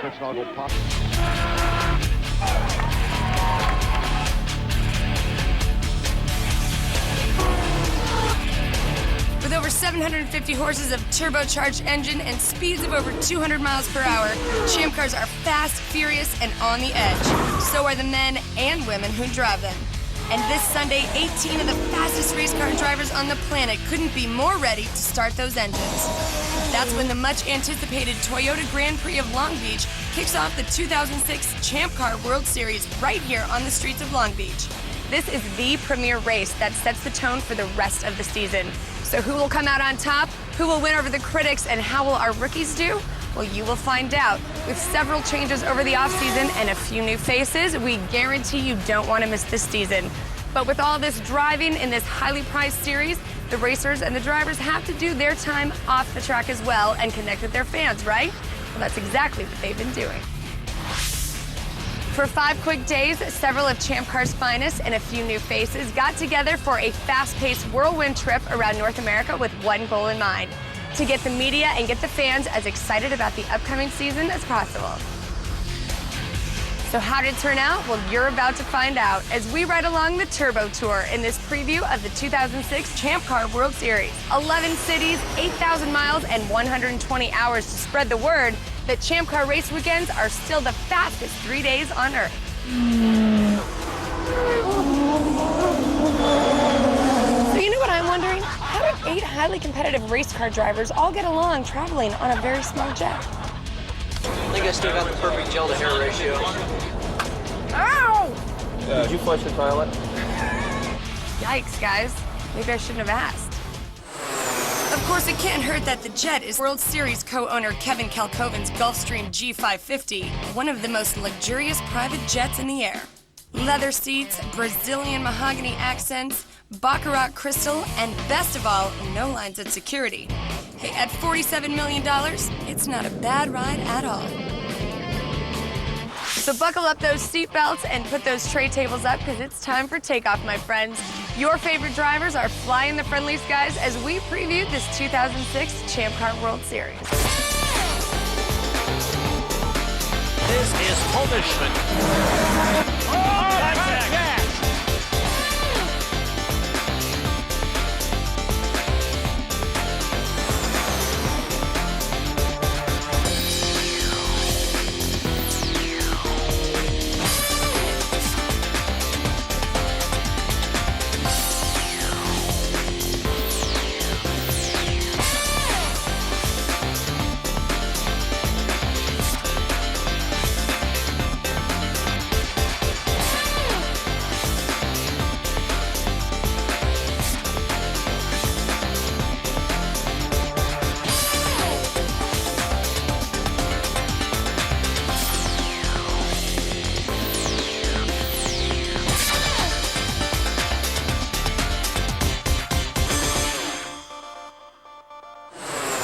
Christian, I'll go pop. With over 750 horses of turbocharged engine and speeds of over 200 miles per hour, Champ cars are fast, furious, and on the edge. So are the men and women who drive them. And this Sunday, 18 of the fastest race car drivers on the planet couldn't be more ready to start those engines. That's when the much-anticipated Toyota Grand Prix of Long Beach kicks off the 2006 Champ Car World Series right here on the streets of Long Beach. This is the premier race that sets the tone for the rest of the season. So who will come out on top? Who will win over the critics? And how will our rookies do? Well, you will find out. With several changes over the offseason and a few new faces, we guarantee you don't want to miss this season. But with all this driving in this highly prized series, the racers and the drivers have to do their time off the track as well and connect with their fans, right? Well, that's exactly what they've been doing. For 5 quick days, several of Champ Car's finest and a few new faces got together for a fast-paced whirlwind trip around North America with one goal in mind: to get the media and get the fans as excited about the upcoming season as possible. So how did it turn out? Well, you're about to find out as we ride along the Turbo Tour in this preview of the 2006 Champ Car World Series. 11 cities, 8,000 miles, and 120 hours to spread the word that Champ Car race weekends are still the fastest 3 days on Earth. So you know what I'm wondering? How did 8 highly competitive race car drivers all get along traveling on a very small jet? I think I still got the perfect gel to hair ratio. Ow! Did you flush the toilet? Yikes, guys. Maybe I shouldn't have asked. Of course, it can't hurt that the jet is World Series co-owner Kevin Kalkoven's Gulfstream G550, one of the most luxurious private jets in the air. Leather seats, Brazilian mahogany accents, Baccarat crystal, and best of all, no lines at security. Hey, at $47 million, it's not a bad ride at all. So buckle up those seatbelts and put those tray tables up because it's time for takeoff, my friends. Your favorite drivers are flying the friendly skies as we preview this 2006 Champ Car World Series. This is punishment. Contact.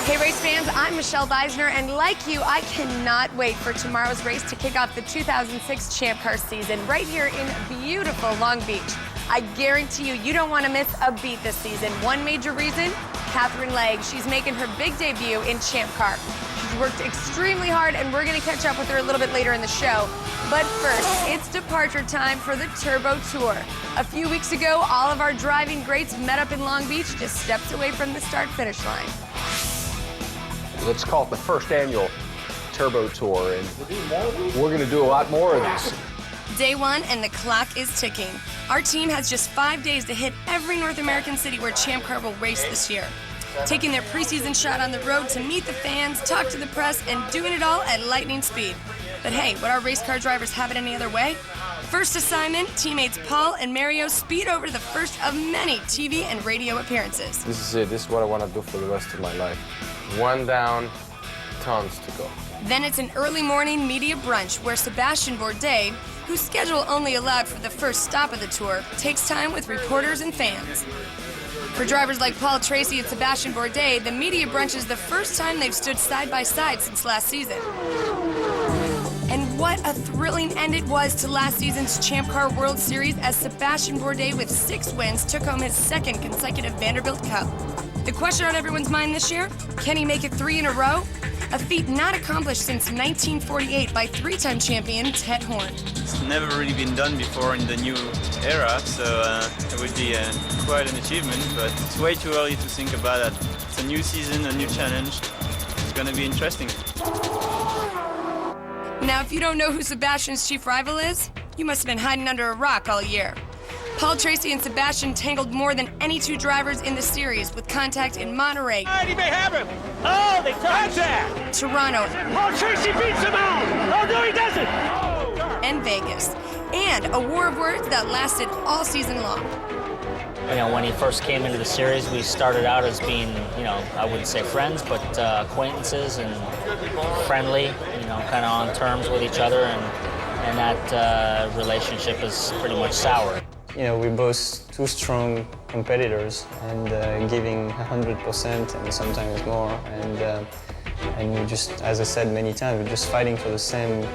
Hey race fans, I'm Michelle Beisner, and like you, I cannot wait for tomorrow's race to kick off the 2006 Champ Car season right here in beautiful Long Beach. I guarantee you, you don't want to miss a beat this season. One major reason, Catherine Legge. She's making her big debut in Champ Car. She's worked extremely hard, and we're going to catch up with her a little bit later in the show. But first, it's departure time for the Turbo Tour. A few weeks ago, all of our driving greats met up in Long Beach just steps away from the start-finish line. Let's call it the first annual Turbo Tour, and we're going to do a lot more of these. Day one, and the clock is ticking. Our team has just 5 days to hit every North American city where Champ Car will race this year. Taking their preseason shot on the road to meet the fans, talk to the press, and doing it all at lightning speed. But hey, would our race car drivers have it any other way? First assignment, teammates Paul and Mario speed over the first of many TV and radio appearances. This is it. This is what I want to do for the rest of my life. One down, tons to go. Then it's an early morning media brunch where Sebastian Bourdais, whose schedule only allowed for the first stop of the tour, takes time with reporters and fans. For drivers like Paul Tracy and Sebastian Bourdais, the media brunch is the first time they've stood side by side since last season. And what a thrilling end it was to last season's Champ Car World Series as Sebastian Bourdais, with 6 wins, took home his second consecutive Vanderbilt Cup. The question on everyone's mind this year, can he make it 3 in a row? A feat not accomplished since 1948 by 3-time champion Ted Horn. It's never really been done before in the new era, so it would be quite an achievement, but it's way too early to think about that. It's a new season, a new challenge. It's going to be interesting. Now, if you don't know who Sebastian's chief rival is, you must have been hiding under a rock all year. Paul Tracy and Sebastian tangled more than any 2 drivers in the series, with contact in Monterey, He may have him. Oh, they contact. Toronto, Paul Tracy beats him out. Oh, no, he doesn't. and Vegas, and a war of words that lasted all season long. You know, when he first came into the series, we started out as being, you know, I wouldn't say friends, but acquaintances and friendly, you know, kind of on terms with each other, and that relationship is pretty much soured. You know, we're both 2 strong competitors and giving 100% and sometimes more. And we just, as I said many times, we're just fighting for the same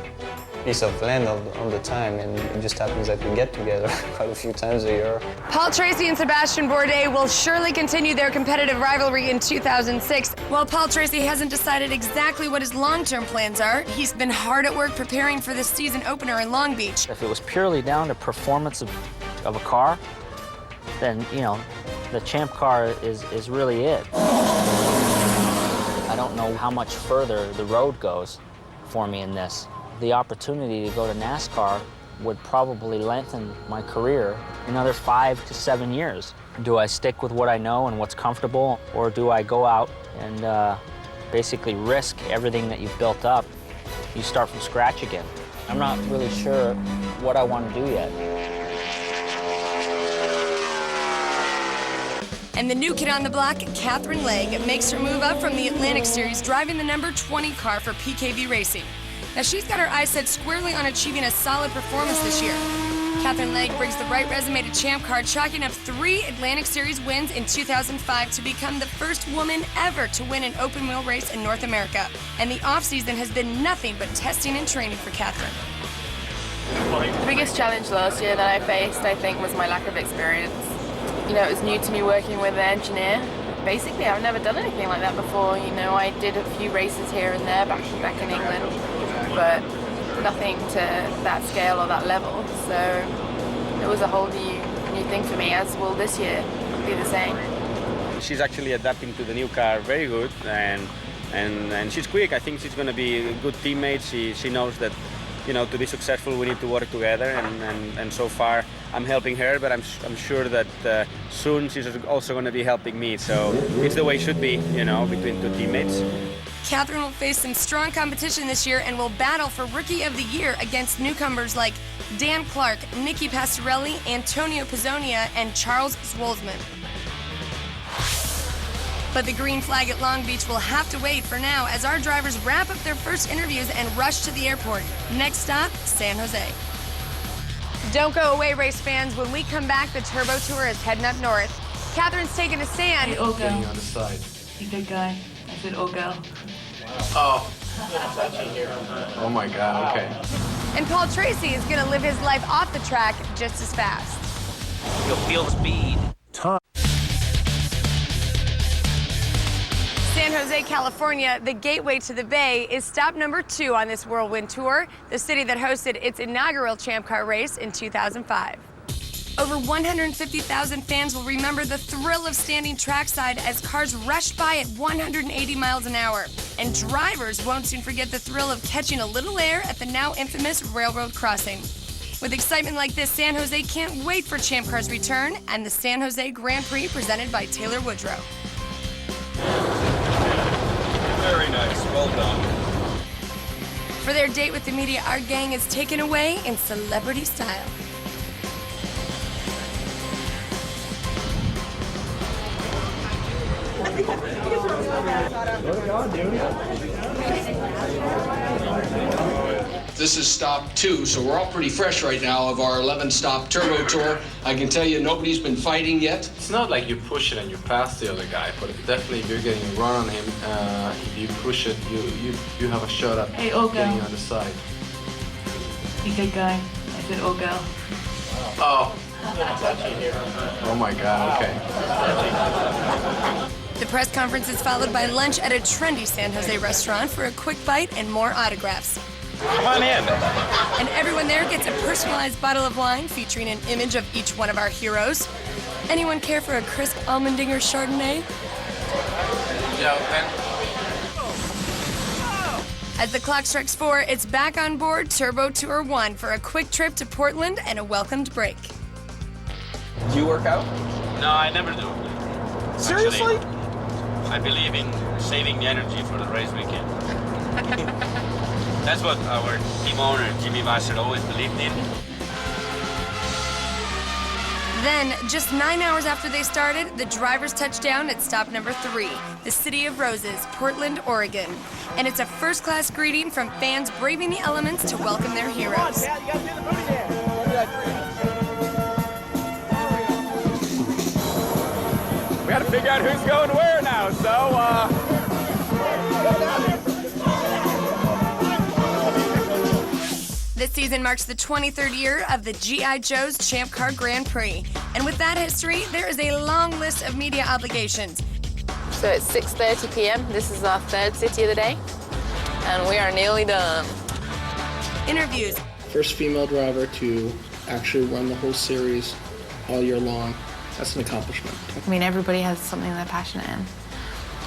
piece of land all the time. And it just happens that we get together quite a few times a year. Paul Tracy and Sebastian Bourdais will surely continue their competitive rivalry in 2006. While Paul Tracy hasn't decided exactly what his long-term plans are, he's been hard at work preparing for the season opener in Long Beach. If it was purely down to performance of a car, then, you know, the champ car is really it. I don't know how much further the road goes for me in this. The opportunity to go to NASCAR would probably lengthen my career another 5 to 7 years. Do I stick with what I know and what's comfortable, or do I go out and basically risk everything that you've built up? You start from scratch again. I'm not really sure what I want to do yet. And the new kid on the block, Catherine Legge, makes her move up from the Atlantic Series, driving the number 20 car for PKV Racing. Now, she's got her eyes set squarely on achieving a solid performance this year. Catherine Legge brings the right resume to Champ Car, chalking up 3 Atlantic Series wins in 2005 to become the first woman ever to win an open-wheel race in North America. And the off-season has been nothing but testing and training for Catherine. The biggest challenge last year that I faced, I think, was my lack of experience. You know, it was new to me working with an engineer. Basically, I've never done anything like that before. You know, I did a few races here and there back in England, but nothing to that scale or that level. So it was a whole new thing for me, as will this year be the same. She's actually adapting to the new car very good, and she's quick. I think she's going to be a good teammate. She knows that, you know, to be successful we need to work together, and so far I'm helping her, but I'm sure that soon she's also going to be helping me. So it's the way it should be, you know, between 2 teammates. Catherine will face some strong competition this year and will battle for Rookie of the Year against newcomers like Dan Clark, Nicky Pastorelli, Antonio Pizzonia, and Charles Zwolsman. But the green flag at Long Beach will have to wait for now as our drivers wrap up their first interviews and rush to the airport. Next stop, San Jose. Don't go away, race fans. When we come back, the Turbo Tour is heading up north. Catherine's taking a stand. Hey, old girl. Getting on the side. You good guy. I said, old girl. Oh. Oh my God, okay. And Paul Tracy is going to live his life off the track just as fast. You'll feel speed. San Jose, California, the gateway to the Bay, is stop number 2 on this whirlwind tour, the city that hosted its inaugural Champ Car race in 2005. Over 150,000 fans will remember the thrill of standing trackside as cars rushed by at 180 miles an hour. And drivers won't soon forget the thrill of catching a little air at the now infamous railroad crossing. With excitement like this, San Jose can't wait for Champ Car's return and the San Jose Grand Prix presented by Taylor Woodrow. Very nice, well done. For their date with the media, our gang is taken away in celebrity style. This is stop 2, so we're all pretty fresh right now of our 11-stop Turbo Tour. I can tell you nobody's been fighting yet. It's not like you push it and you pass the other guy, but definitely if you're getting a run on him, if you push it, you have a shot at Hey, old girl. getting on the side. You good guy. I said, old girl. Oh. Oh my God, okay. The press conference is followed by lunch at a trendy San Jose restaurant for a quick bite and more autographs. Come on in. And everyone there gets a personalized bottle of wine featuring an image of each one of our heroes. Anyone care for a crisp Almendinger Chardonnay? As the clock strikes 4, it's back on board Turbo Tour 1 for a quick trip to Portland and a welcomed break. Do you work out? No, I never do. Seriously? Actually, I believe in saving the energy for the race weekend. That's what our team owner, Jimmy Vassar, always believed in. Then, just 9 hours after they started, the drivers touched down at stop number 3, the City of Roses, Portland, Oregon. And it's a first-class greeting from fans braving the elements to welcome their heroes. We gotta figure out who's going where now, so, This season marks the 23rd year of the G.I. Joe's Champ Car Grand Prix. And with that history, there is a long list of media obligations. So it's 6:30 p.m. This is our third city of the day, and we are nearly done. Interviews. First female driver to actually run the whole series all year long. That's an accomplishment. I mean, everybody has something they're passionate in.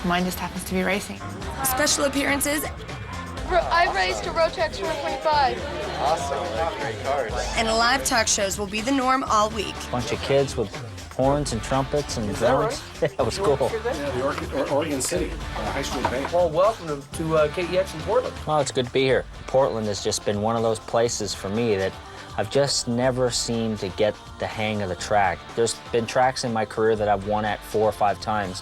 Mine just happens to be racing. Special appearances. I raced a Rotax 125. Awesome. Great cars. And live talk shows will be the norm all week. Bunch of kids with horns and trumpets and drums. Yeah, it was cool. The Oregon City High School Bank. Well, welcome to KEX in Portland. Well, it's good to be here. Portland has just been one of those places for me that I've just never seemed to get the hang of the track. There's been tracks in my career that I've won at 4 or 5 times.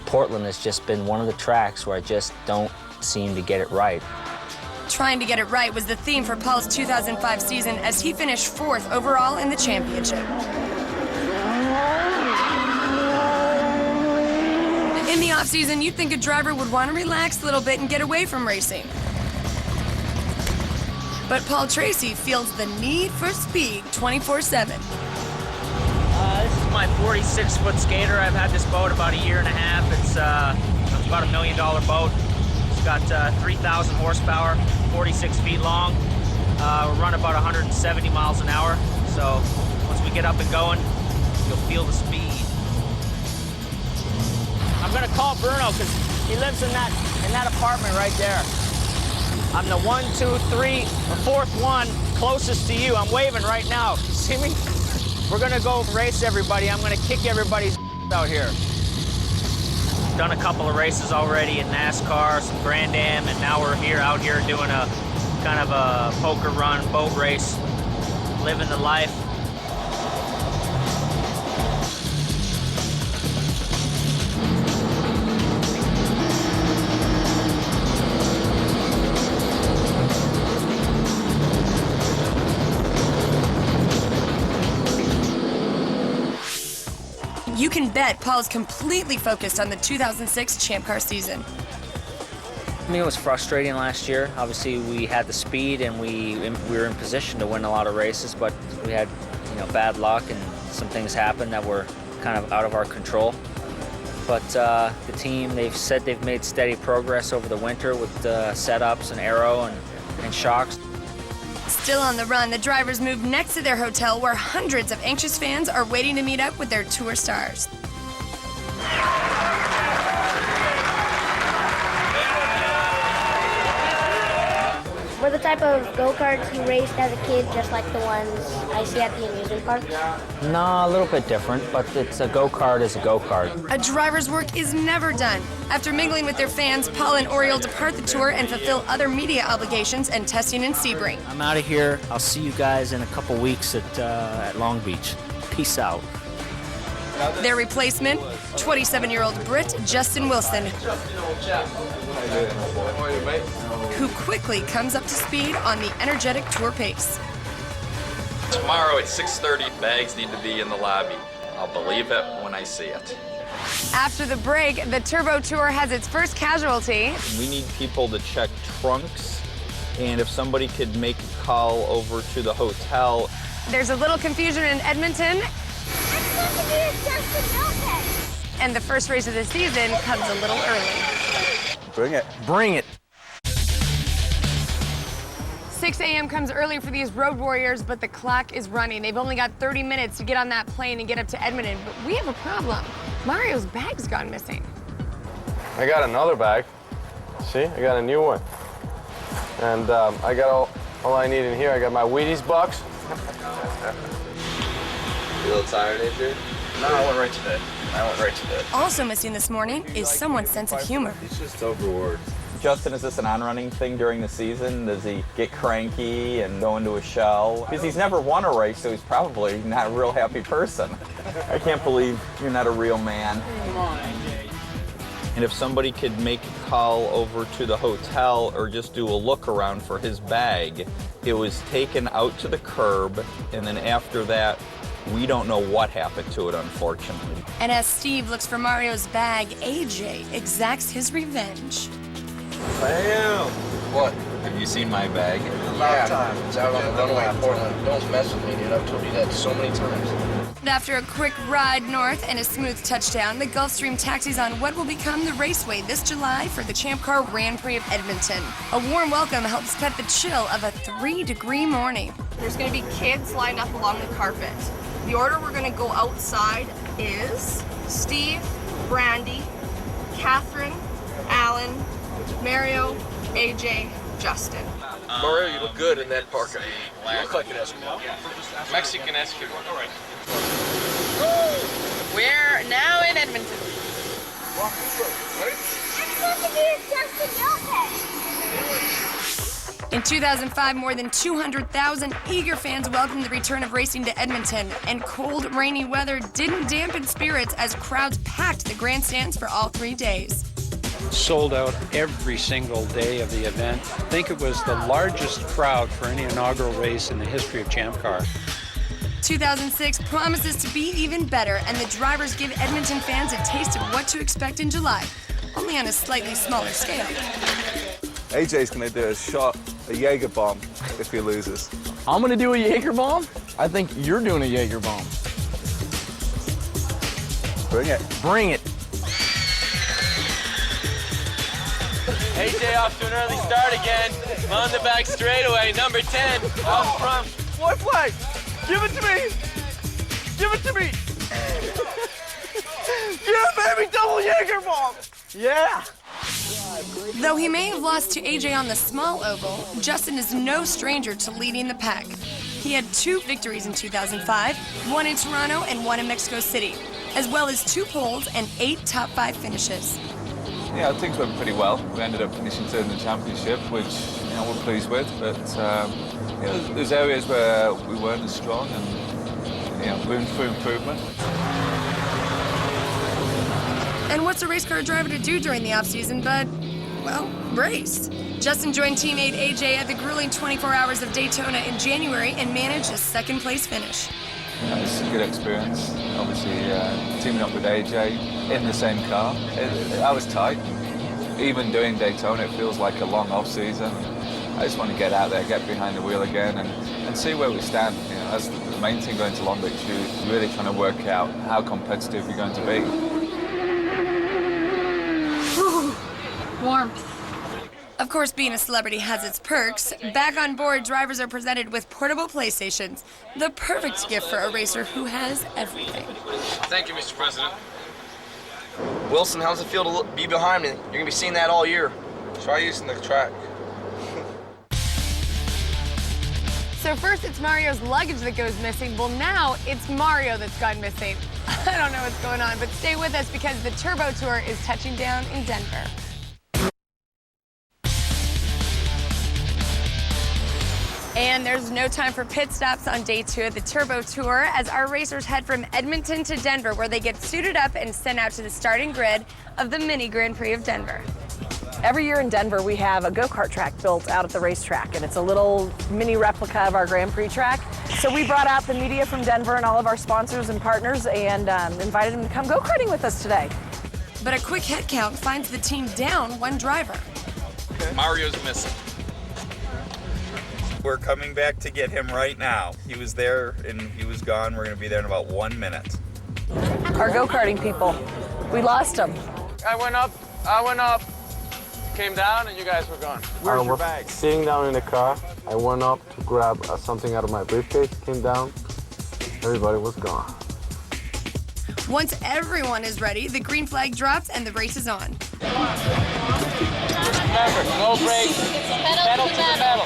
Portland has just been one of the tracks where I just don't seem to get it right. Trying to get it right was the theme for Paul's 2005 season as he finished 4th overall in the championship. In the off-season, you'd think a driver would want to relax a little bit and get away from racing. But Paul Tracy feels the need for speed 24/7. This is my 46-foot skater. I've had this boat about 1.5 years. It's about $1 million boat. It's got 3,000 horsepower, 46 feet long. We run about 170 miles an hour. So once we get up and going, you'll feel the speed. I'm gonna call Bruno because he lives in that apartment right there. I'm the 1, 2, 3, or 4th one closest to you. I'm waving right now. See me? We're gonna go race everybody. I'm gonna kick everybody's out here. Done a couple of races already in NASCAR, some Grand Am, and now we're out here doing a kind of a poker run, boat race, living the life. You can bet Paul's completely focused on the 2006 Champ Car season. I mean, it was frustrating last year. Obviously, we had the speed and we were in position to win a lot of races, but we had, bad luck and some things happened that were kind of out of our control. But the team, they've said they've made steady progress over the winter with setups and aero and shocks. Still on the run, the drivers move next to their hotel where hundreds of anxious fans are waiting to meet up with their tour stars. Were the type of go-karts you raced as a kid just like the ones I see at the amusement park? No, a little bit different, but it's a go-kart is a go-kart. A driver's work is never done. After mingling with their fans, Paul and Oriole depart the tour and fulfill other media obligations and testing in Sebring. I'm out of here. I'll see you guys in a couple weeks at Long Beach. Peace out. Their replacement, 27-year-old Brit Justin Wilson, who quickly comes up to speed on the energetic tour pace. Tomorrow at 6:30, bags need to be in the lobby. I'll believe it when I see it. After the break, the Turbo Tour has its first casualty. We need people to check trunks, and if somebody could make a call over to the hotel. There's a little confusion in Edmonton. And the first race of the season comes a little early. Bring it. Bring it. 6 a.m. comes early for these road warriors, but the clock is running. They've only got 30 minutes to get on that plane and get up to Edmonton. But we have a problem. Mario's bag's gone missing. I got another bag. See, I got a new one. And I got all I need in here. I got my Wheaties box. You a little tired, AJ? No, I went right to bed. Also missing this morning is someone's sense of humor. He's just overworked. Justin, is this an on-running thing during the season? Does he get cranky and go into a shell? Because he's never won a race, so he's probably not a real happy person. I can't believe you're not a real man. Come on, AJ. And if somebody could make a call over to the hotel or just do a look around for his bag, it was taken out to the curb, and then after that, we don't know what happened to it, unfortunately. And as Steve looks for Mario's bag, AJ exacts his revenge. Bam! What? Have you seen my bag? Yeah, it's out on the runway in Portland. Don't mess with me, dude. I've told you that so many times. After a quick ride north and a smooth touchdown, the Gulfstream taxis on what will become the raceway this July for the Champ Car Grand Prix of Edmonton. A warm welcome helps cut the chill of a 3-degree morning. There's going to be kids lined up along the carpet. The order we're going to go outside is Steve, Brandy, Catherine, Alan, Mario, AJ, Justin. Mario, you look good in that parka. You look like an Eskimo. Mexican Eskimo. All right. We're now in Edmonton. In 2005, more than 200,000 eager fans welcomed the return of racing to Edmonton, and cold, rainy weather didn't dampen spirits as crowds packed the grandstands for all 3 days. Sold out every single day of the event. I think it was the largest crowd for any inaugural race in the history of Champ Car. 2006 promises to be even better, and the drivers give Edmonton fans a taste of what to expect in July, only on a slightly smaller scale. AJ's gonna do a shot, a Jaeger bomb, if he loses. I'm going to do a Jaeger bomb? I think you're doing a Jaeger bomb. Bring it. Bring it. AJ off to an early start again. On the back straightaway, number 10, off front. White flag. Give it to me. Give it to me. Yeah, baby, double Jaeger bomb. Yeah. Though he may have lost to AJ on the small oval, Justin is no stranger to leading the pack. He had 2 victories in 2005, 1 in Toronto and 1 in Mexico City, as well as 2 poles and 8 top 5 finishes. Yeah, things went pretty well. We ended up finishing 3rd in the championship, which we're pleased with. But there's areas where we weren't as strong, and room for improvement. And what's a race car driver to do during the off-season but, well, race? Justin joined teammate AJ at the grueling 24 hours of Daytona in January and managed a 2nd-place finish. It's a good experience. Obviously, teaming up with AJ in the same car. I was tight. Even doing Daytona, it feels like a long off-season. I just want to get out there, get behind the wheel again, and see where we stand. That's the main thing going to Long Beach. You're really trying to work out how competitive you're going to be. Warmth. Of course, being a celebrity has its perks. Back on board, drivers are presented with portable PlayStations, the perfect gift for a racer who has everything. Thank you, Mr. President. Wilson, how's it feel to be behind me? You're going to be seeing that all year. Try using the track. So first it's Mario's luggage that goes missing. Well, now it's Mario that's gone missing. I don't know what's going on, but stay with us because the Turbo Tour is touching down in Denver. And there's no time for pit stops on day 2 of the Turbo Tour as our racers head from Edmonton to Denver, where they get suited up and sent out to the starting grid of the mini Grand Prix of Denver. Every year in Denver, we have a go-kart track built out at the racetrack, and it's a little mini replica of our Grand Prix track. So we brought out the media from Denver and all of our sponsors and partners and invited them to come go-karting with us today. But a quick head count finds the team down 1 driver. Mario's missing. We're coming back to get him right now. He was there and he was gone. We're going to be there in about 1 minute. Our go-karting people. We lost him. I went up, came down, and you guys were gone. Where's your bag? Sitting down in the car. I went up to grab something out of my briefcase, came down, everybody was gone. Once everyone is ready, the green flag drops and the race is on. Remember, no brakes, pedal to the metal.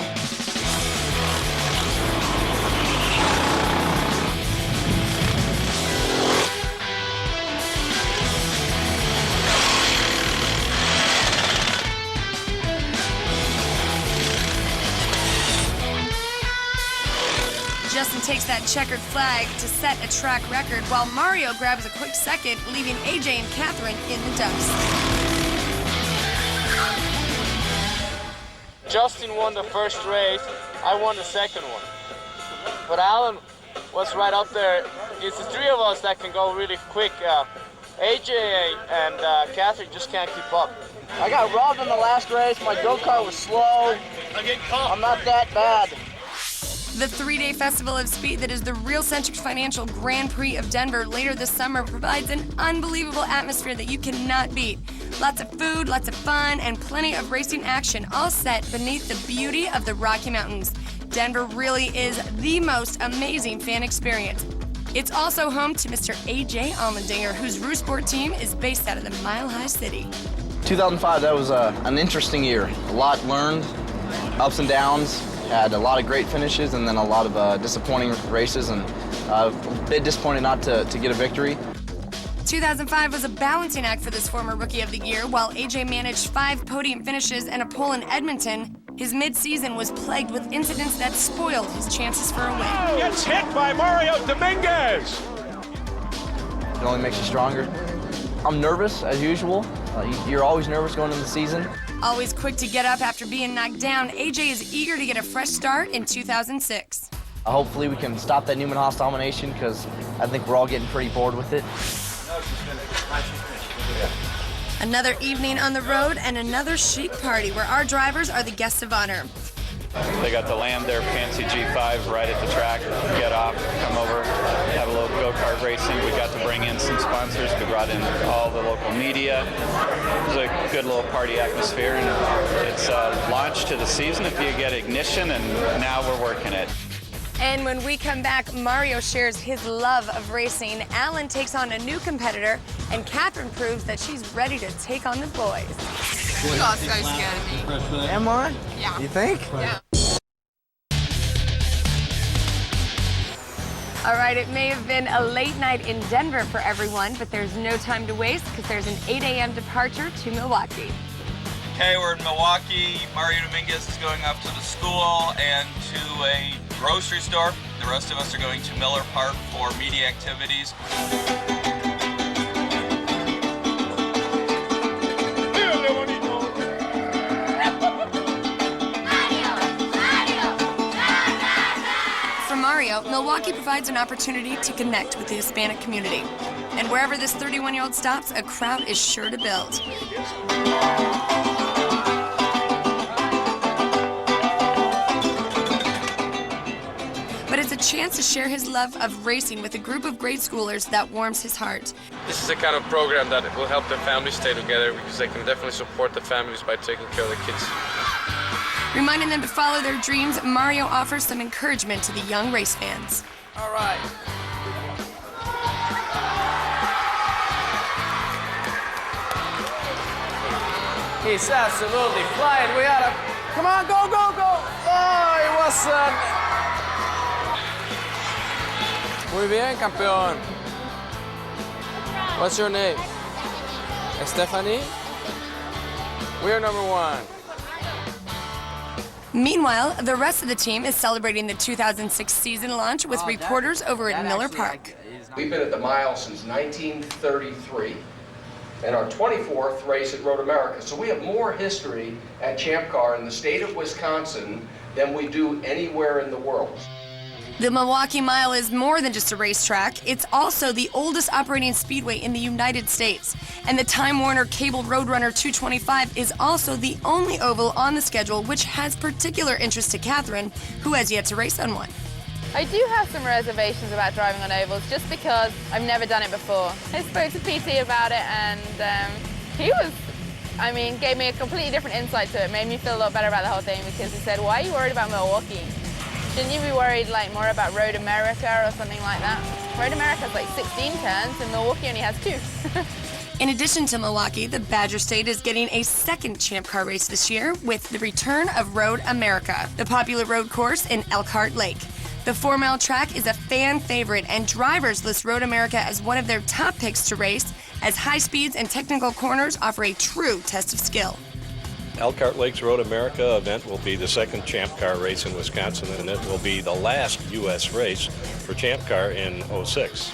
Justin takes that checkered flag to set a track record, while Mario grabs a quick second, leaving AJ and Catherine in the dust. Justin won the first race, I won the second one. But Alan was right up there. It's the three of us that can go really quick. AJ and Catherine just can't keep up. I got robbed in the last race. My go-kart was slow. I'm not that bad. The 3-day festival of speed that is the Real Centric Financial Grand Prix of Denver later this summer provides an unbelievable atmosphere that you cannot beat. Lots of food, lots of fun, and plenty of racing action, all set beneath the beauty of the Rocky Mountains. Denver really is the most amazing fan experience. It's also home to Mr. AJ Allmendinger, whose Roo Sport team is based out of the Mile High City. 2005, that was an interesting year. A lot learned, ups and downs. Had a lot of great finishes and then a lot of disappointing races, and a bit disappointed not to get a victory. 2005 was a balancing act for this former Rookie of the Year. While AJ managed 5 podium finishes and a pole in Edmonton, his mid-season was plagued with incidents that spoiled his chances for a win. Gets hit by Mario Dominguez. It only makes you stronger. I'm nervous, as usual. You're always nervous going into the season. Always quick to get up after being knocked down, AJ is eager to get a fresh start in 2006. Hopefully we can stop that Newman-Haas domination, because I think we're all getting pretty bored with it. Another evening on the road and another chic party where our drivers are the guests of honor. They got to land their fancy G5s right at the track, get off, come over, have a little go-kart racing. We got to bring in some sponsors. We brought in all the local media. It was a good little party atmosphere, and it's a launch to the season if you get ignition, and now we're working it. And when we come back, Mario shares his love of racing, Alan takes on a new competitor, and Catherine proves that she's ready to take on the boys. You got so scared of me. Am I? Yeah. You think? Yeah. All right, it may have been a late night in Denver for everyone, but there's no time to waste because there's an 8 a.m. departure to Milwaukee. Okay, we're in Milwaukee. Mario Dominguez is going up to the school and to a grocery store. The rest of us are going to Miller Park for media activities. For Mario, Milwaukee provides an opportunity to connect with the Hispanic community. And wherever this 31-year-old stops, a crowd is sure to build. But it's a chance to share his love of racing with a group of grade schoolers that warms his heart. This is the kind of program that will help the families stay together, because they can definitely support the families by taking care of the kids. Reminding them to follow their dreams, Mario offers some encouragement to the young race fans. All right. He's absolutely flying. We gotta... Come on, go, go, go! Oh, it wasn't... Muy bien, campeón. What's your name? Stephanie? We're number 1. Meanwhile, the rest of the team is celebrating the 2006 season launch with reporters over at Miller Park. We've been at the mile since 1933 and our 24th race at Road America. So we have more history at Champ Car in the state of Wisconsin than we do anywhere in the world. The Milwaukee Mile is more than just a racetrack. It's also the oldest operating speedway in the United States. And the Time Warner Cable Roadrunner 225 is also the only oval on the schedule, which has particular interest to Catherine, who has yet to race on one. I do have some reservations about driving on ovals just because I've never done it before. I spoke to PT about it and he was, gave me a completely different insight to it, made me feel a lot better about the whole thing because he said, why are you worried about Milwaukee? Shouldn't you be worried more about Road America or something like that? Road America has 16 turns and Milwaukee only has 2. In addition to Milwaukee, the Badger State is getting a second Champ Car race this year with the return of Road America, the popular road course in Elkhart Lake. The 4-mile track is a fan favorite, and drivers list Road America as one of their top picks to race, as high speeds and technical corners offer a true test of skill. Elkhart Lake's Road America event will be the second Champ Car race in Wisconsin, and it will be the last U.S. race for Champ Car in '06.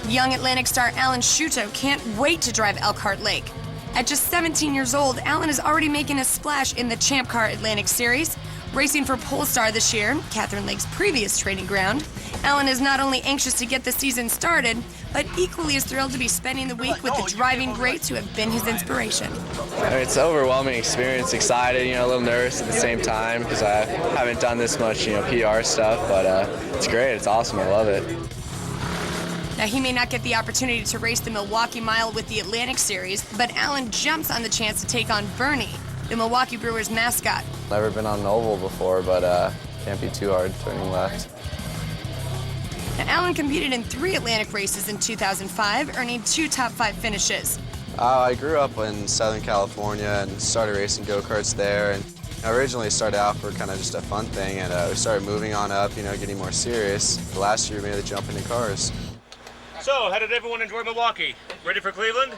Young Atlantic star Alan Shuto can't wait to drive Elkhart Lake. At just 17 years old, Alan is already making a splash in the Champ Car Atlantic Series. Racing for Polestar this year, Catherine Lake's previous training ground, Alan is not only anxious to get the season started, but equally is thrilled to be spending the week with the driving greats who have been his inspiration. It's an overwhelming experience, excited, a little nervous at the same time because I haven't done this much, PR stuff, but it's great, it's awesome, I love it. Now, he may not get the opportunity to race the Milwaukee Mile with the Atlantic Series, but Alan jumps on the chance to take on Bernie, the Milwaukee Brewers mascot. Never been on an oval before, but can't be too hard turning left. Now, Alan competed in 3 Atlantic races in 2005, earning 2 top 5 finishes. I grew up in Southern California and started racing go-karts there. And I originally started out for kind of just a fun thing, and we started moving on up, getting more serious. Last year, we made the jump into cars. So, how did everyone enjoy Milwaukee? Ready for Cleveland?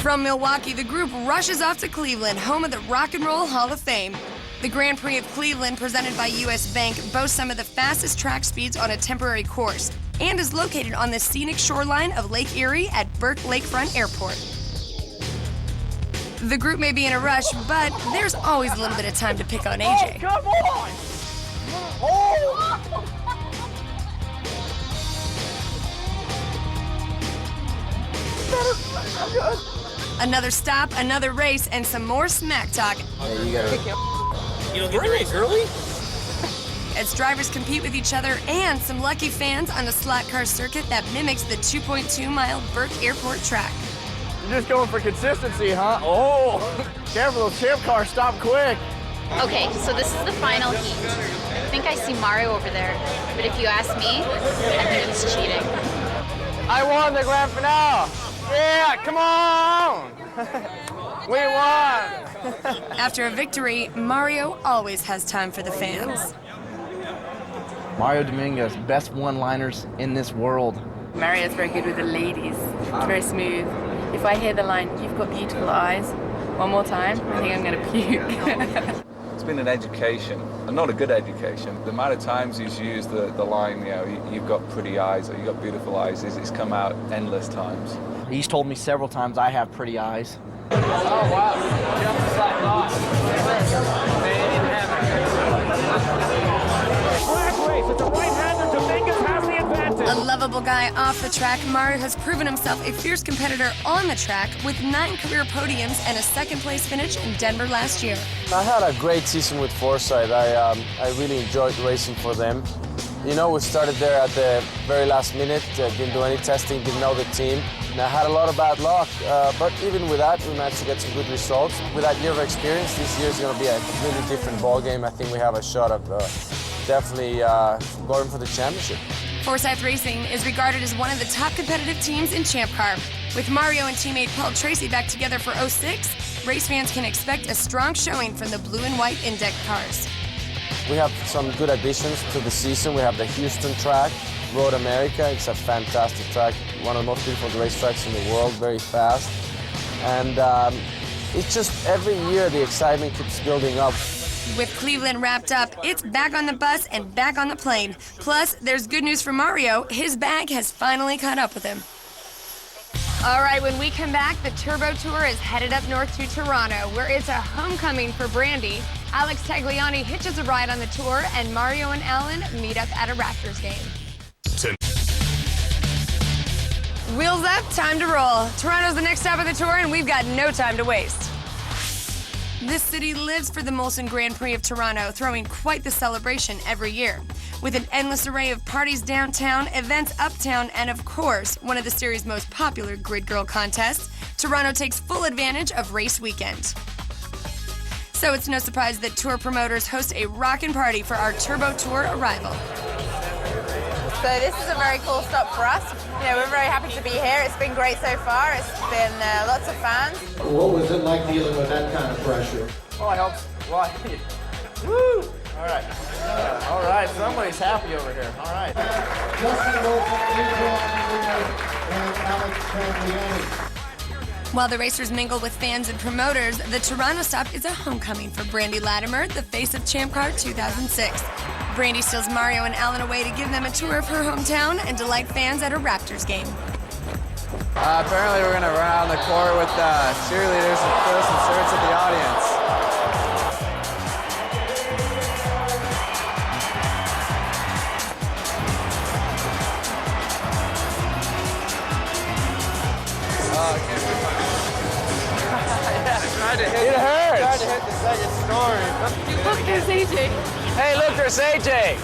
From Milwaukee, the group rushes off to Cleveland, home of the Rock and Roll Hall of Fame. The Grand Prix of Cleveland, presented by U.S. Bank, boasts some of the fastest track speeds on a temporary course and is located on the scenic shoreline of Lake Erie at Burke Lakefront Airport. The group may be in a rush, but there's always a little bit of time to pick on AJ. Oh, come on! Oh! Another stop, another race, and some more smack talk. Hey, you don't get the race early? As drivers compete with each other and some lucky fans on the slot car circuit that mimics the 2.2-mile Burke Airport track. You're just going for consistency, huh? Oh, careful, those Champ cars stop quick. Okay, so this is the final heat. I think I see Mario over there, but if you ask me, I think he's cheating. I won the grand finale. Yeah, come on! We won! After a victory, Mario always has time for the fans. Mario Dominguez, best one-liners in this world. Mario's very good with the ladies. It's very smooth. If I hear the line, "You've got beautiful eyes," one more time, I think I'm going to puke. It's been an education, and not a good education. The amount of times he's used the line, you've got pretty eyes, or you've got beautiful eyes, it's come out endless times. He's told me several times I have pretty eyes. Oh, wow. Just like lost. Track race. It's a right-hander. Dominguez has the advantage. A lovable guy off the track, Mario has proven himself a fierce competitor on the track with 9 career podiums and a second-place finish in Denver last year. I had a great season with Foresight. I really enjoyed racing for them. We started there at the very last minute, didn't do any testing, didn't know the team. And I had a lot of bad luck, but even with that, we managed to get some good results. With that year of experience, this year is going to be a completely different ball game. I think we have a shot of definitely going for the championship. Forsyth Racing is regarded as one of the top competitive teams in Champ Car. With Mario and teammate Paul Tracy back together for '06, race fans can expect a strong showing from the blue and white index cars. We have some good additions to the season. We have the Houston track, Road America. It's a fantastic track, one of the most beautiful racetracks in the world, very fast. And it's just every year the excitement keeps building up. With Cleveland wrapped up, it's back on the bus and back on the plane. Plus, there's good news for Mario. His bag has finally caught up with him. All right, when we come back, the Turbo Tour is headed up north to Toronto, where it's a homecoming for Brandy. Alex Tagliani hitches a ride on the tour, and Mario and Alan meet up at a Raptors game. Wheels up, time to roll. Toronto's the next stop of the tour, and we've got no time to waste. This city lives for the Molson Grand Prix of Toronto, throwing quite the celebration every year. With an endless array of parties downtown, events uptown, and of course, one of the series' most popular Grid Girl contests, Toronto takes full advantage of race weekend. So it's no surprise that tour promoters host a rockin' party for our Turbo Tour arrival. So this is a very cool stop for us. You know, we're very happy to be here. It's been great so far. It's been lots of fans. What was it like dealing with that kind of pressure? Oh, I hope so. Why? Woo! All right. All right, somebody's happy over here. All right. Justin Wilson, and Alex Cagliani. While the racers mingle with fans and promoters, the Toronto stop is a homecoming for Brandi Latimer, the face of Champ Car 2006. Brandi steals Mario and Alan away to give them a tour of her hometown and delight fans at a Raptors game. Apparently we're going to run out on the court with cheerleaders and throw some shirts at the audience. It hurts. Tried to hit the second story. Look, there's AJ. Hey, look, there's AJ.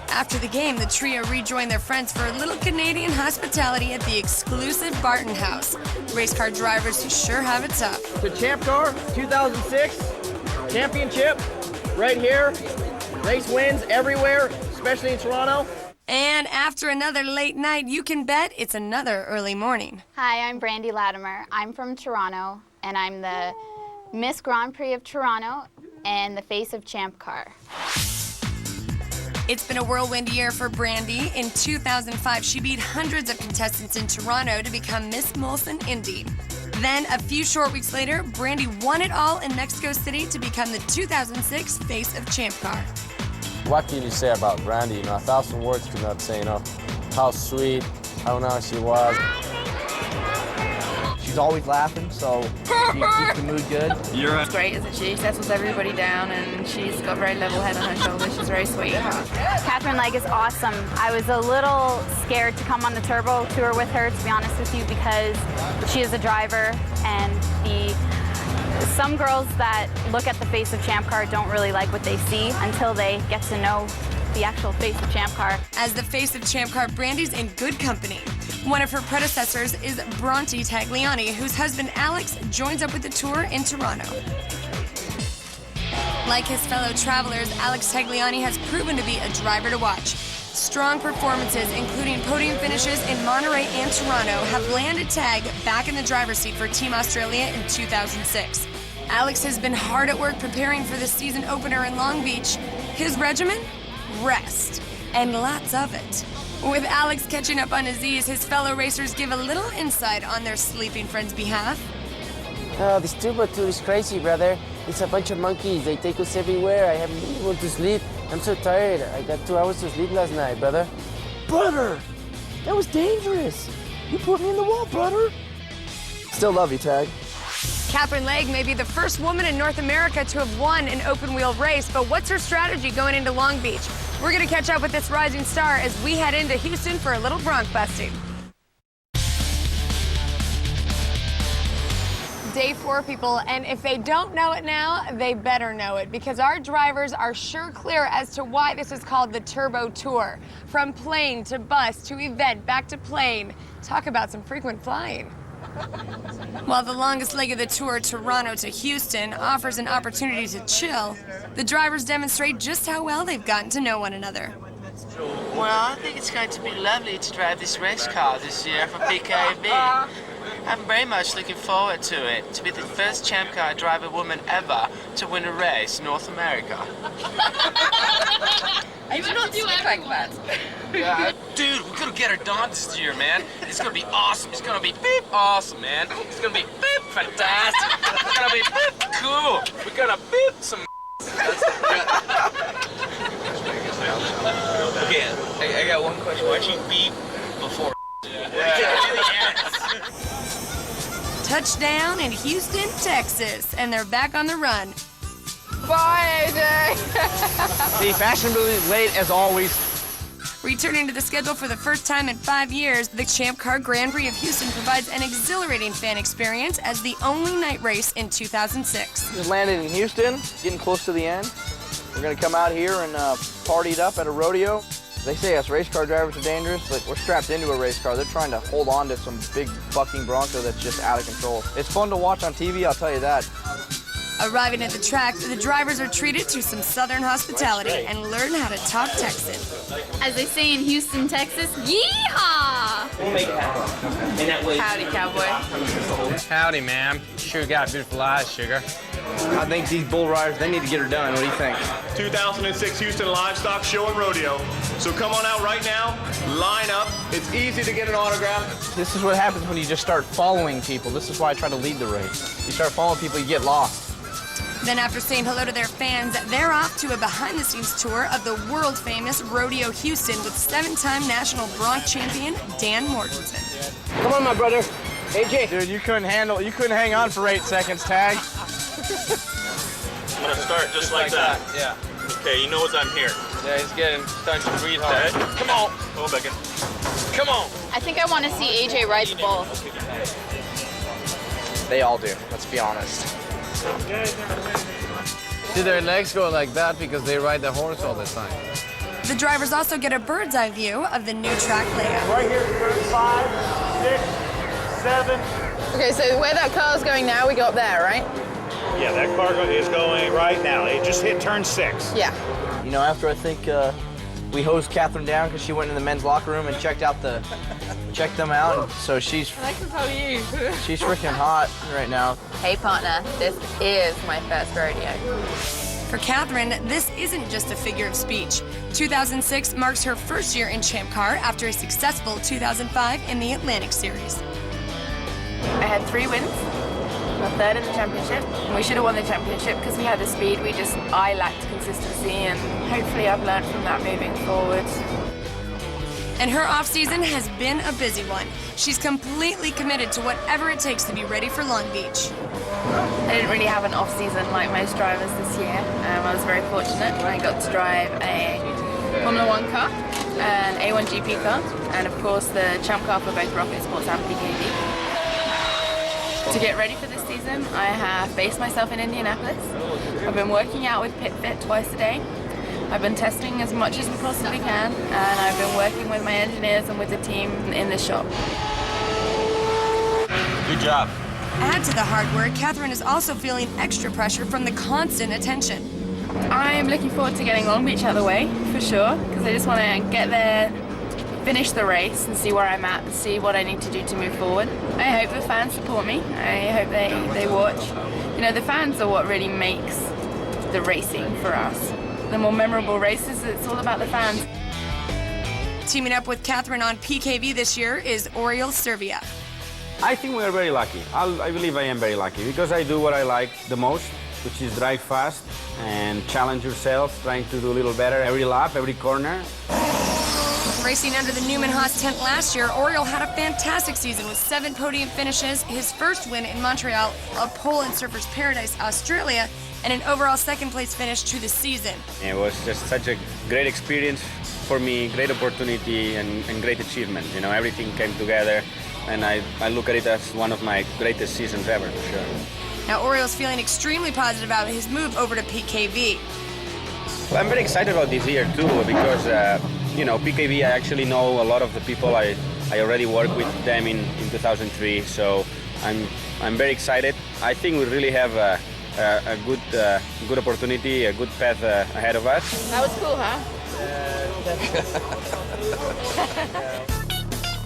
After the game, the trio rejoined their friends for a little Canadian hospitality at the exclusive Barton House. Race car drivers who sure have it tough. The Champ Car 2006 championship right here. Race wins everywhere, especially in Toronto. And after another late night, you can bet it's another early morning. Hi, I'm Brandi Latimer. I'm from Toronto, and I'm the Miss Grand Prix of Toronto and the face of Champ Car. It's been a whirlwind year for Brandi. In 2005, she beat hundreds of contestants in Toronto to become Miss Molson Indy. Then, a few short weeks later, Brandi won it all in Mexico City to become the 2006 face of Champ Car. What can you say about Brandi? You know, 1,000 words cannot say, you know, how sweet, how nice she was. She's always laughing, so she keeps the mood good. She's great, isn't she? She settles everybody down, and she's got a very level head on her shoulders. She's very sweet. Catherine Legg is awesome. I was a little scared to come on the Turbo Tour with her, to be honest with you, because she is a driver, and some girls that look at the face of Champ Car don't really like what they see until they get to know the actual face of Champ Car. As the face of Champ Car, Brandi's in good company. One of her predecessors is Bronte Tagliani, whose husband Alex joins up with the tour in Toronto. Like his fellow travelers, Alex Tagliani has proven to be a driver to watch. Strong performances, including podium finishes in Monterey and Toronto, have landed Tag back in the driver's seat for Team Australia in 2006. Alex has been hard at work preparing for the season opener in Long Beach. His regimen? Rest. And lots of it. With Alex catching up on his Z's, his fellow racers give a little insight on their sleeping friend's behalf. Oh, this Turbo Tour is crazy, brother. It's a bunch of monkeys. They take us everywhere. I haven't been able to sleep. I'm so tired. I got 2 hours to sleep last night, brother. Brother, that was dangerous. You put me in the wall, brother. Still love you, Tag. Catherine Legg may be the first woman in North America to have won an open-wheel race, but what's her strategy going into Long Beach? We're going to catch up with this rising star as we head into Houston for a little bronc busting. Day 4, people, and if they don't know it now, they better know it, because our drivers are sure clear as to why this is called the Turbo Tour. From plane to bus to event, back to plane. Talk about some frequent flying. While the longest leg of the tour, Toronto to Houston, offers an opportunity to chill, the drivers demonstrate just how well they've gotten to know one another. Well, I think it's going to be lovely to drive this race car this year for PKB. I'm very much looking forward to it, to be the first Champ Car driver woman ever to win a race in North America. You do not speak like that. Yeah. Dude, we're gonna get her done this year, man. It's gonna be awesome. It's gonna be beep awesome, man. It's gonna be beep fantastic. It's gonna be beep cool. We're gonna beep some. Okay, I got one question. Why'd you beep before? Touchdown in Houston, Texas, and they're back on the run. Bye, AJ. See, fashionably late as always. Returning to the schedule for the first time in 5 years, the Champ Car Grand Prix of Houston provides an exhilarating fan experience as the only night race in 2006. Just landed in Houston, getting close to the end. We're gonna come out here and party it up at a rodeo. They say us race car drivers are dangerous, but we're strapped into a race car. They're trying to hold on to some big bucking bronco that's just out of control. It's fun to watch on TV, I'll tell you that. Arriving at the track, the drivers are treated to some Southern hospitality and learn how to talk Texan. As they say in Houston, Texas, yeehaw! We'll make it happen. In that way. Howdy, cowboy. Howdy, ma'am. Sure got beautiful eyes, sugar. I think these bull riders, they need to get her done. What do you think? 2006 Houston Livestock Show and Rodeo. So come on out right now, line up. It's easy to get an autograph. This is what happens when you just start following people. This is why I try to lead the race. You start following people, you get lost. Then after saying hello to their fans, they're off to a behind-the-scenes tour of the world-famous Rodeo Houston with 7-time national bronc champion Dan Mortensen. Come on, my brother. AJ. Dude, you couldn't hang on for 8 seconds, Tag. I'm gonna start just like that. Yeah. Okay, he knows I'm here. Yeah, he's starting to breathe hard. Okay. Come on. Oh, Beckon. Come on. I think I want to see AJ ride the bull. They all do, let's be honest. See, their legs go like that because they ride the horse all the time. The drivers also get a bird's eye view of the new track layout. Right here, 5, 6, 7. Okay, so where that car's going now, we go up there, right? Yeah, that car is going right now. It just hit turn 6. Yeah. You know, after I think we hosed Catherine down because she went in the men's locker room and checked them out. And so she's freaking hot right now. Hey, partner, this is my first rodeo. For Catherine, this isn't just a figure of speech. 2006 marks her first year in Champ Car after a successful 2005 in the Atlantic Series. I had 3 wins. A third in the championship. We should have won the championship because we had the speed. I lacked consistency, and hopefully I've learned from that moving forward. And her off-season has been a busy one. She's completely committed to whatever it takes to be ready for Long Beach. I didn't really have an off-season like most drivers this year. I was very fortunate. I got to drive a Formula 1 car, an A1 GP car, and of course the Champ Car for both Rocket Sports and PKV. To get ready for this season, I have based myself in Indianapolis. I've been working out with PitFit twice a day. I've been testing as much as we possibly can, and I've been working with my engineers and with the team in the shop. Good job. Add to the hard work, Catherine is also feeling extra pressure from the constant attention. I am looking forward to getting Long Beach out of the way, for sure, because I just want to get there, finish the race and see where I'm at and see what I need to do to move forward. I hope the fans support me. I hope they watch. You know, the fans are what really makes the racing for us. The more memorable races, it's all about the fans. Teaming up with Catherine on PKV this year is Oriol Servia. I think we are very lucky. I believe I am very lucky because I do what I like the most, which is drive fast and challenge yourself, trying to do a little better every lap, every corner. Racing under the Newman Haas tent last year, Oriol had a fantastic season with 7 podium finishes, his first win in Montreal, a pole in Surfers Paradise, Australia, and an overall second-place finish to the season. It was just such a great experience for me, great opportunity and great achievement. You know, everything came together, and I look at it as one of my greatest seasons ever, for sure. Now, Oriol's feeling extremely positive about his move over to PKV. Well, I'm very excited about this year, too, because you know, PKV, I actually know a lot of the people. I already worked with them in 2003, so I'm very excited. I think we really have a good opportunity, a good path ahead of us. That was cool, huh?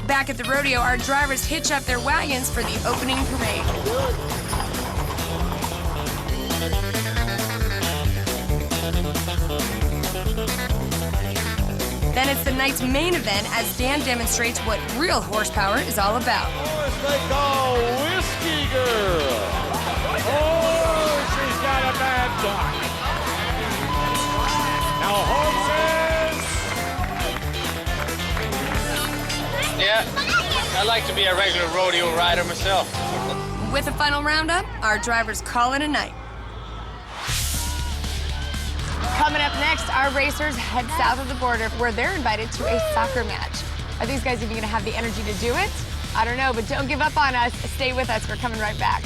Back at the rodeo, our drivers hitch up their wagons for the opening parade. Then it's the night's main event as Dan demonstrates what real horsepower is all about. Horse they call Whiskey Girl. Oh, she's got a bad duck. Now horses. Yeah, I'd like to be a regular rodeo rider myself. With a final roundup, our drivers call it a night. Coming up next, our racers head south of the border where they're invited to a soccer match. Are these guys even going to have the energy to do it? I don't know, but don't give up on us. Stay with us. We're coming right back.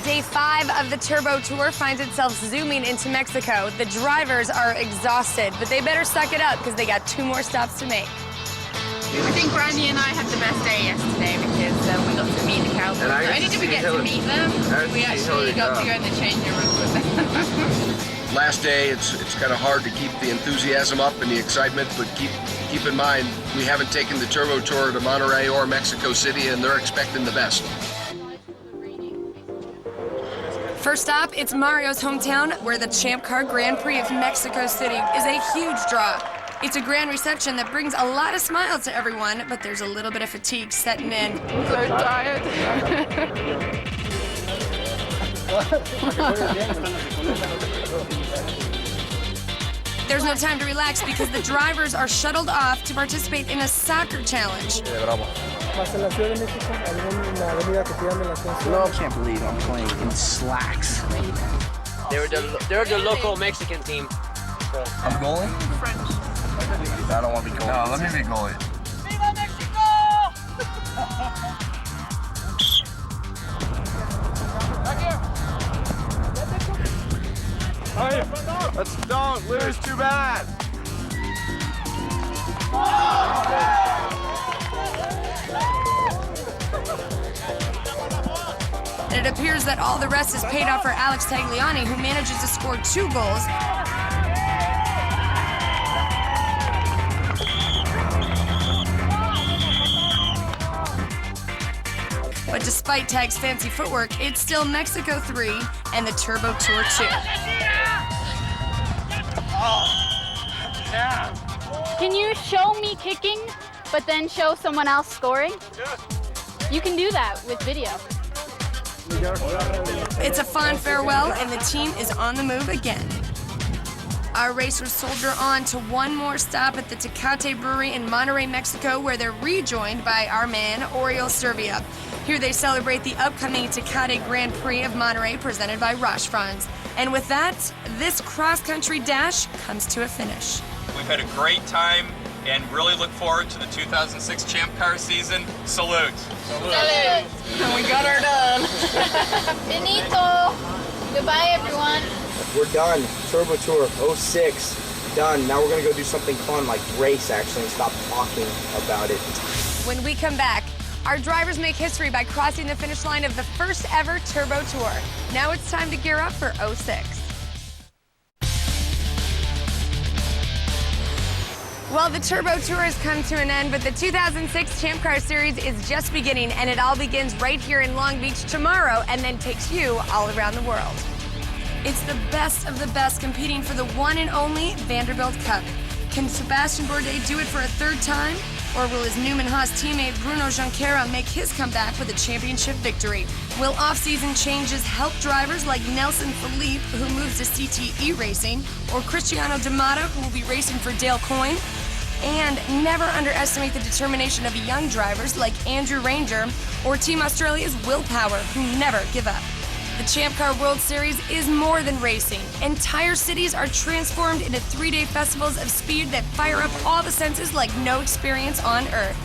Day 5 of the Turbo Tour finds itself zooming into Mexico. The drivers are exhausted, but they better suck it up because they got 2 more stops to make. I think Brandy and I had the best day yesterday because we got to meet the Cowboys. Not only did we get to meet them, we actually got to go in the changing room with them. Last day, it's kind of hard to keep the enthusiasm up and the excitement, but keep in mind, we haven't taken the Turbo Tour to Monterrey or Mexico City, and they're expecting the best. First up, it's Mario's hometown, where the Champ Car Grand Prix of Mexico City is a huge draw. It's a grand reception that brings a lot of smiles to everyone, but there's a little bit of fatigue setting in. So tired. There's no time to relax because the drivers are shuttled off to participate in a soccer challenge. No, I can't believe I'm playing in slacks. They're the local Mexican team. I'm goalie? I don't want to be goalie. No, let me be goalie. Viva Mexico! Let's don't lose too bad. And it appears that all the rest is paid off for Alex Tagliani, who manages to score 2 goals. But despite Tag's fancy footwork, it's still Mexico 3 and the Turbo Tour 2. Can you show me kicking, but then show someone else scoring? You can do that with video. It's a fond farewell, and the team is on the move again. Our racers soldier on to one more stop at the Tecate Brewery in Monterrey, Mexico, where they're rejoined by our man, Oriol Servia. Here they celebrate the upcoming Tecate Grand Prix of Monterrey, presented by Roche Franz. And with that, this cross-country dash comes to a finish. We've had a great time and really look forward to the 2006 Champ Car season. Salute. Salute. And we got her done. Benito. Goodbye, everyone. We're done. Turbo Tour 06. Done. Now we're going to go do something fun like race, actually, and stop talking about it. When we come back, our drivers make history by crossing the finish line of the first ever Turbo Tour. Now it's time to gear up for 06. Well, the Turbo Tour has come to an end, but the 2006 Champ Car Series is just beginning, and it all begins right here in Long Beach tomorrow and then takes you all around the world. It's the best of the best competing for the one and only Vanderbilt Cup. Can Sebastian Bourdais do it for a 3rd time? Or will his Newman Haas teammate Bruno Junqueira make his comeback with a championship victory? Will off-season changes help drivers like Nelson Philippe, who moves to CTE Racing, or Cristiano D'Amato, who will be racing for Dale Coyne? And never underestimate the determination of young drivers like Andrew Ranger or Team Australia's Will Power, who never give up. The Champ Car World Series is more than racing. Entire cities are transformed into 3-day festivals of speed that fire up all the senses like no experience on Earth.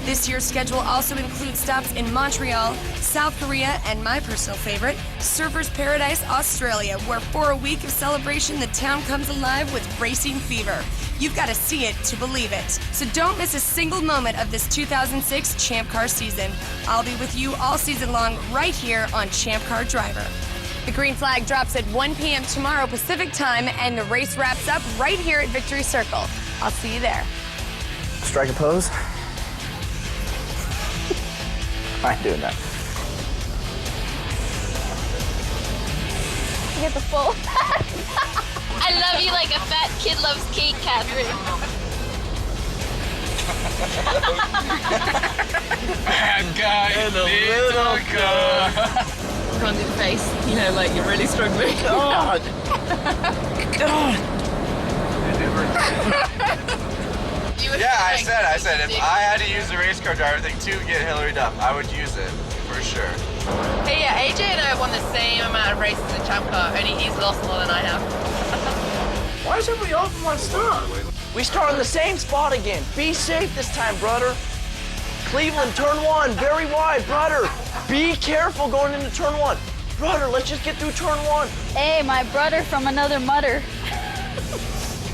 This year's schedule also includes stops in Montreal, South Korea, and my personal favorite, Surfers Paradise, Australia, where for a week of celebration, the town comes alive with racing fever. You've got to see it to believe it. So don't miss a single moment of this 2006 Champ Car season. I'll be with you all season long right here on Champ Car Driver. The green flag drops at 1 p.m. tomorrow Pacific time, and the race wraps up right here at Victory Circle. I'll see you there. Strike a pose. I ain't doing that. Get the full. I love you like a fat kid loves cake, Catherine. Bad guy in the little car. Can't do the face, you know, like you're really struggling. God! God! Yeah, I said if I had to use the race car driver thing to get Hillary Duff, I would use it for sure. Hey, yeah, AJ and I won the same amount of races in Champ Car, only he's lost more than I have. Why is everybody off my stuff? We start on the same spot again. Be safe this time, brother. Cleveland, turn 1, very wide, brother. Be careful going into turn 1. Brother, let's just get through turn 1. Hey, my brother from another mother.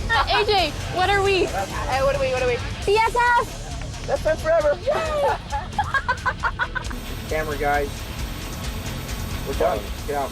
AJ, what are we? Hey, what are we? BFF! That's been forever. Camera guys. We're done. Get out.